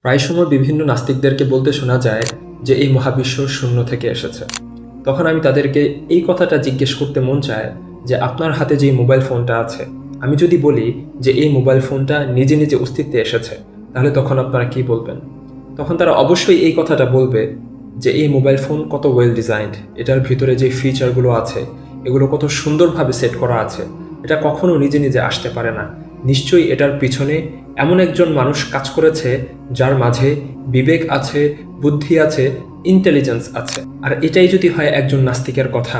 প্রায় সময় বিভিন্ন নাস্তিকদেরকে বলতে শোনা যায় যে এই মহাবিশ্ব শূন্য থেকে এসেছে। তখন আমি তাদেরকে এই কথাটা জিজ্ঞেস করতে মন চায় যে আপনার হাতে যে মোবাইল ফোনটা আছে, আমি যদি বলি যে এই মোবাইল ফোনটা নিজে নিজে অস্তিত্বে এসেছে, তাহলে তখন আপনারা কি বলবেন? তখন তারা অবশ্যই এই কথাটা বলবে যে এই মোবাইল ফোন কত ওয়েল ডিজাইনড, এটার ভিতরে যে ফিচারগুলো আছে এগুলো কত সুন্দরভাবে সেট করা আছে, এটা কখনো নিজে নিজে আসতে পারে না। নিশ্চয়ই এটার পিছনে এমন একজন মানুষ কাজ করেছে যার মাঝে বিবেক আছে, বুদ্ধি আছে, ইন্টেলিজেন্স আছে। আর এটাই যদি হয় একজন নাস্তিকের কথা,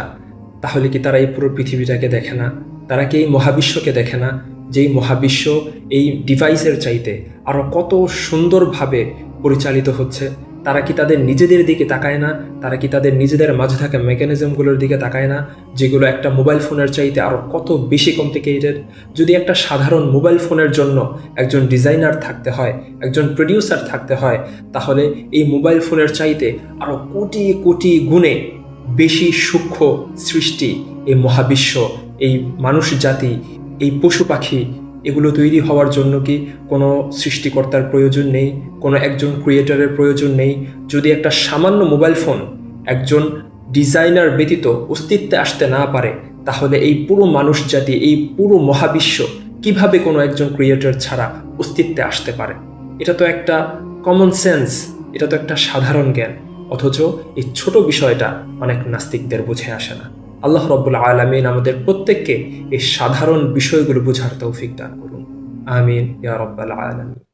তাহলে কি তারা এই পুরো পৃথিবীটাকে দেখে না? তারা কি এই মহাবিশ্বকে দেখে না? যেই মহাবিশ্ব এই ডিভাইসের চাইতে আরও কত সুন্দরভাবে পরিচালিত হচ্ছে। তারা কি তাদের নিজেদের দিকে তাকায় না? তারা কি তাদের নিজেদের মাঝে থাকা মেকানিজমগুলোর দিকে তাকায় না, যেগুলো একটা মোবাইল ফোনের চাইতে আরও কত বেশি কমপ্লিকেটেড? যদি একটা সাধারণ মোবাইল ফোনের জন্য একজন ডিজাইনার থাকতে হয়, একজন প্রডিউসার থাকতে হয়, তাহলে এই মোবাইল ফোনের চাইতে আরও কোটি কোটি গুণে বেশি সূক্ষ্ম সৃষ্টি এই মহাবিশ্ব, এই মানুষ জাতি, এই পশু পাখি, এগুলো তৈরি হওয়ার জন্য কি কোনো সৃষ্টিকর্তার প্রয়োজন নেই? কোনো একজন ক্রিয়েটরের প্রয়োজন নেই? যদি একটা সামান্য মোবাইল ফোন একজন ডিজাইনার ব্যতীত অস্তিত্বে আসতে না পারে, তাহলে এই পুরো মানুষ জাতি, এই পুরো মহাবিশ্ব কিভাবে কোনো একজন ক্রিয়েটর ছাড়া অস্তিত্বে আসতে পারে? এটা তো একটা কমন সেন্স, এটা তো একটা সাধারণ জ্ঞান। অথচ এই ছোট বিষয়টা অনেক নাস্তিকদের বুঝে আসে না। আল্লাহ রাব্বুল আলামিন আমাদের প্রত্যেককে এই সাধারণ বিষয়গুলো বোঝার তৌফিক দান করুন। আমিন ইয়া রাব্বাল আলামিন।